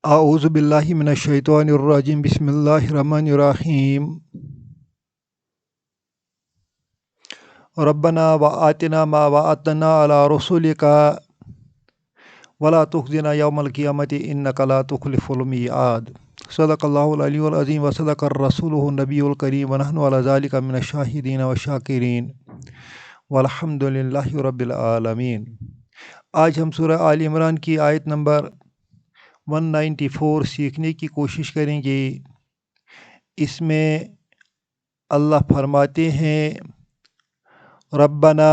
اعوذ باللہ من الشیطان الرجیم بسم اللہ الرحمن الرحیم ربنا وآتنا ما وعدتنا علی رسولک ولا تخزنا یوم القیامت انک لا تخلف المیعاد صدق اللہ العلی العظیم وصدق الرسول النبی الکریم ونحن علی ذلک من الشاہدین والشاکرین والحمد للہ رب العالمین۔ آج ہم سورہ آل عمران کی آیت نمبر 194 سیکھنے کی کوشش کریں گے۔ اس میں اللہ فرماتے ہیں ربنا،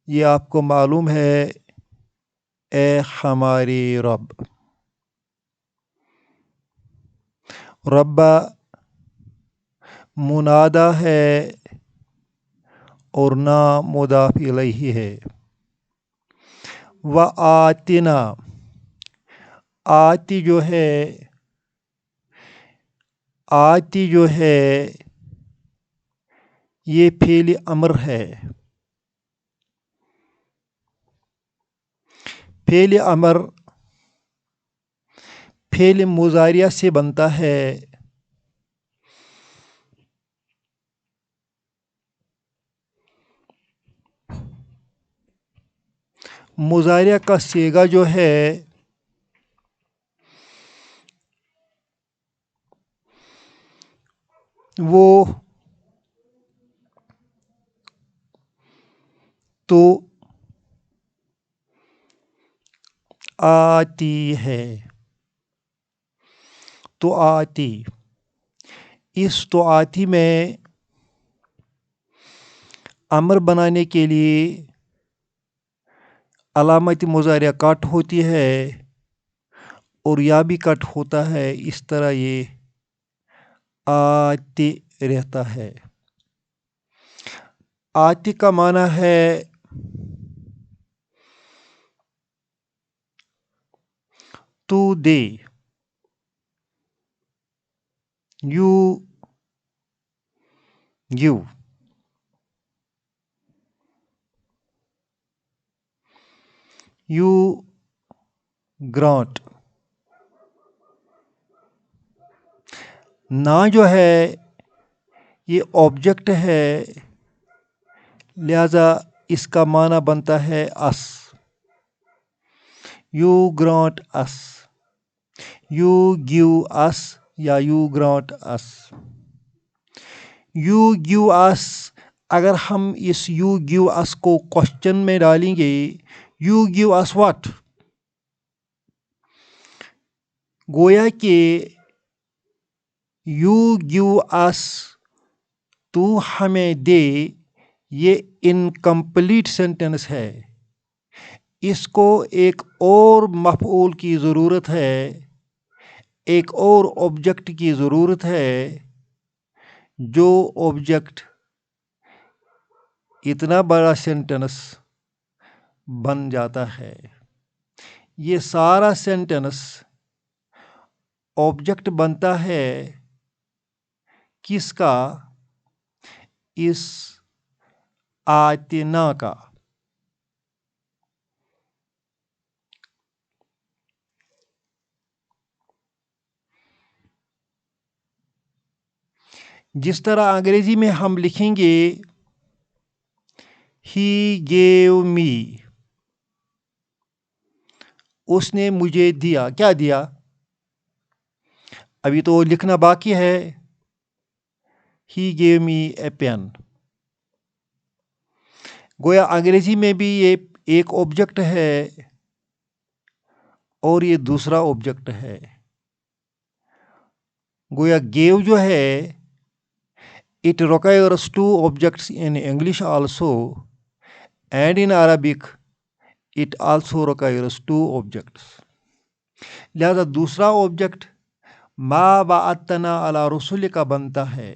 یہ آپ کو معلوم ہے اے ہمارے رب۔ رب منادہ ہے اور نا مضاف الیہ ہے۔ وآتنا، آتی جو ہے یہ فعل امر ہے۔ فعل امر فعل مضارع سے بنتا ہے۔ مضارع کا صیغہ جو ہے وہ تو آتی ہے۔ تو آتی، اس تو آتی میں امر بنانے کے لیے علامت مضارع کٹ ہوتی ہے اور یا بھی کٹ ہوتا ہے، اس طرح یہ آتی رہتا ہے۔ آتی کا معنی ہے تو دے، یو گیو۔ You grant. نا جو ہے یہ آبجیکٹ ہے، لہذا اس کا معنی بنتا ہے اس۔ You grant us, you give us یا you grant us. You give us, اگر ہم اس یو گیو اس کو کوشچن میں ڈالیں گے، یو گیو اس واٹ، گویا کہ یو گیو اس تو ہمیں دے، یہ انکمپلیٹ سینٹنس ہے۔ اس کو ایک اور مفعول کی ضرورت ہے، ایک اور آبجیکٹ کی ضرورت ہے، جو آبجیکٹ اتنا بڑا سینٹنس بن جاتا ہے۔ یہ سارا سینٹنس آبجیکٹ بنتا ہے کس کا؟ اس آتنا کا۔ جس طرح انگریزی میں ہم لکھیں گے ہی گیو می، اس نے مجھے دیا۔ کیا دیا؟ ابھی تو لکھنا باقی ہے۔ ہی گیو می اے پین۔ گویا انگریزی میں بھی یہ ایک آبجیکٹ ہے اور یہ دوسرا آبجیکٹ ہے۔ گویا گیو جو ہے it requires two objects in English also, and in Arabic it also requires two objects. لہذا دوسرا آبجیکٹ ما وعدتنا علی رسول کا بنتا ہے۔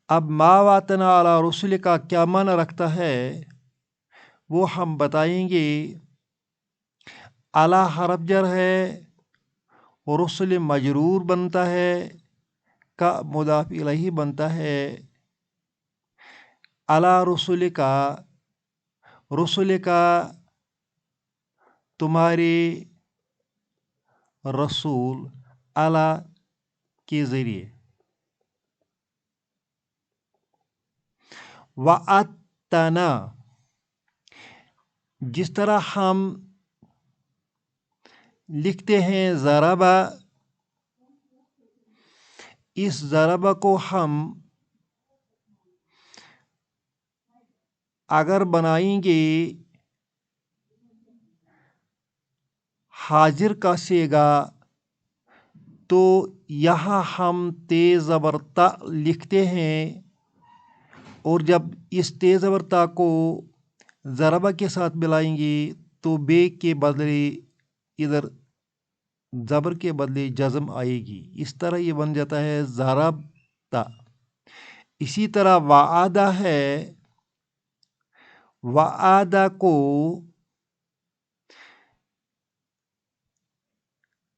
اب ما وعدتنا علی رسول کا کیا معنی رکھتا ہے وہ ہم بتائیں گے۔ علی حرف جر ہے، رسول مجرور بنتا ہے، کا مضاف الیہ بنتا ہے۔ علی رسول کا تمہارے رسول علی کے ذریعے وَأَتَّنَا جس طرح ہم لکھتے ہیں ضربہ، اس ضربہ کو ہم اگر بنائیں گے حاضر کا صیغہ تو یہاں ہم تیز زبر تا لکھتے ہیں، اور جب اس تیز زبر تا کو ضربہ کے ساتھ ملائیں گے تو بے کے بدلے ادھر زبر کے بدلے جزم آئے گی، اس طرح یہ بن جاتا ہے ضربتا۔ اسی طرح وعدہ ہے، وعدہ کو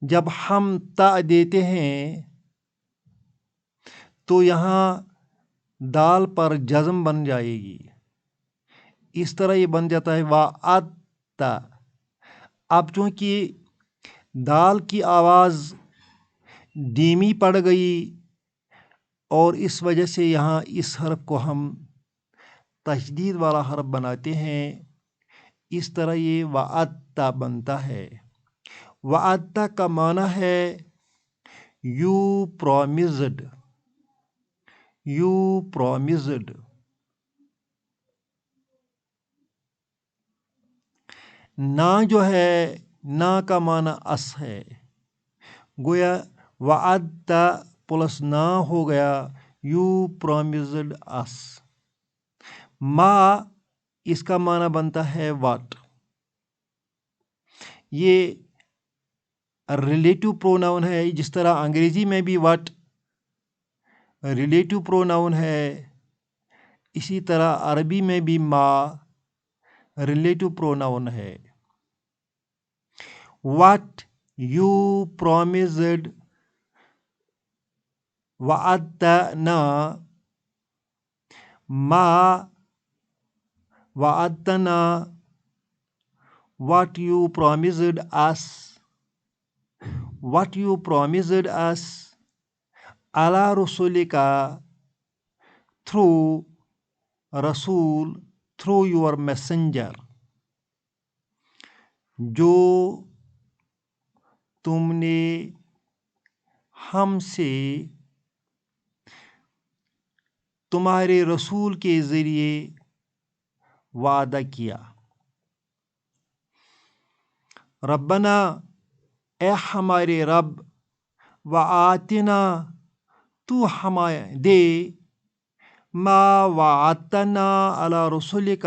جب ہم تا دیتے ہیں تو یہاں دال پر جزم بن جائے گی، اس طرح یہ بن جاتا ہے وعدتا۔ اب چونکہ دال کی آواز دھیمی پڑ گئی اور اس وجہ سے یہاں اس حرف کو ہم تشدید والا حرف بناتے ہیں، اس طرح یہ وعدتا بنتا ہے۔ وعدتا کا معنی ہے یو پرومزڈ، یو پرومزڈ۔ نا جو ہے، نا کا معنی اس ہے، گویا وعدتا پلس نا ہو گیا یو پرومزڈ اس۔ ما اس کا معنی بنتا ہے واٹ، یہ ریلیٹو پروناؤن ہے، جس طرح انگریزی میں بھی واٹ ریلیٹو پروناؤن ہے، اسی طرح عربی میں بھی ما ریلیٹو پروناؤن ہے۔ واٹ یو پرومزڈ وعدتنا، ما وعدتنا what you promised us, what you promised us ala rasulika, through rasul, through your messenger، جو تم نے ہم سے تمہارے رسول کے ذریعے وعدہ کیا۔ ربنا اے ہمارے رب، وآتنا تو ہمیں دے، ما وعدتنا علی رسولک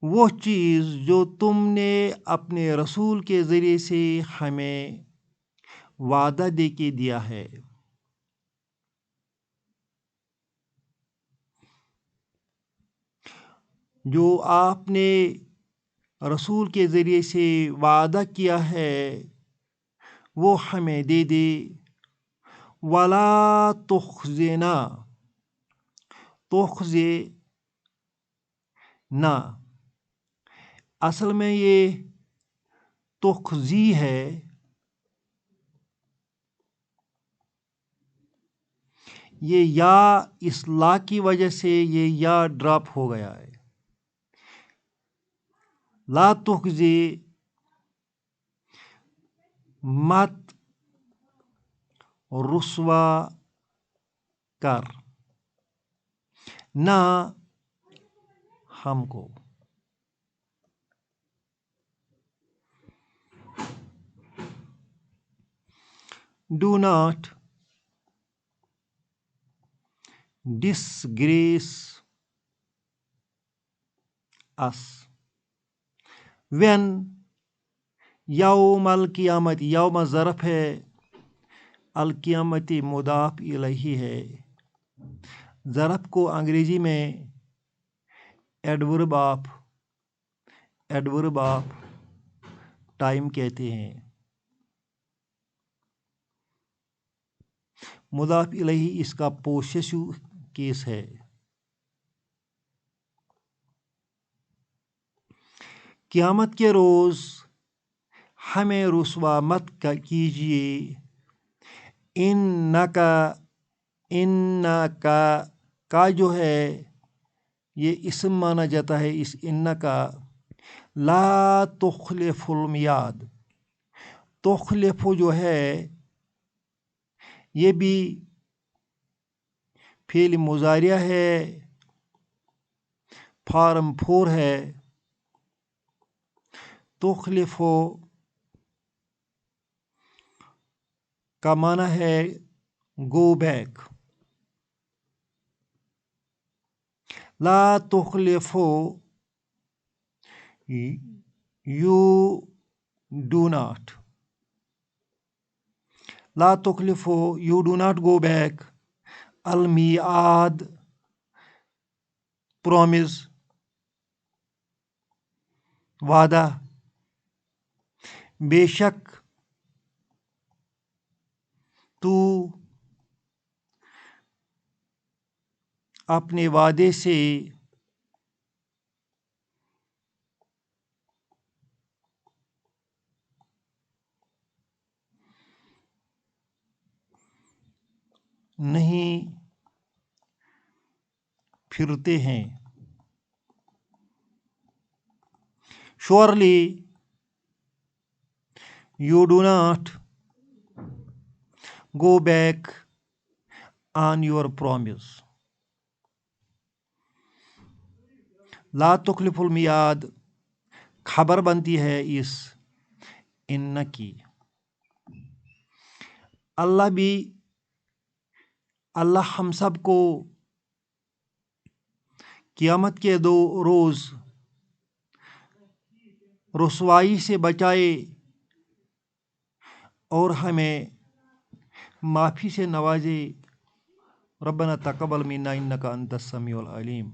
وہ چیز جو تم نے اپنے رسول کے ذریعے سے ہمیں وعدہ دے کے دیا ہے۔ جو آپ نے رسول کے ذریعے سے وعدہ کیا ہے وہ ہمیں دے دے۔ ولا تخزنا، تخزنا اصل میں یہ تخزی ہے، یہ یا اس لا کی وجہ سے یہ یا ڈراپ ہو گیا ہے۔ لا تخزی مت رسوا کر نہ ہم کو۔ Do not disgrace us when یوم القیامت، یوم ظرف ہے، القیامت مضاف الیہ ہے۔ ظرف کو انگریزی میں ایڈورب آف ٹائم کہتے ہیں۔ مضاف الیہ اس کا پوسیسو کیس ہے۔ قیامت کے روز ہمیں رسوا مت کیجیے. انکا کا جو ہے یہ اسم مانا جاتا ہے اس انکا. لا تخلف المیعاد. تخلف جو ہے یہ بھی فعل مضارع ہے، فارم 4 ہے. تخلف کا معنی ہے گو بیک. لا تخلف یو ڈو ناٹ. لا تخلف you do not go back. المیعاد پرومس وعدہ. بے شک تو اپنے وعدے سے نہیں پھرتے ہیں. Surely you do not go back on your promise. لا تخلف المیعاد خبر بنتی ہے اس ان کی. اللہ ہم سب کو قیامت کے روز رسوائی سے بچائے اور ہمیں معافی سے نوازے. ربنا تقبل منا انک انت السمیع العلیم.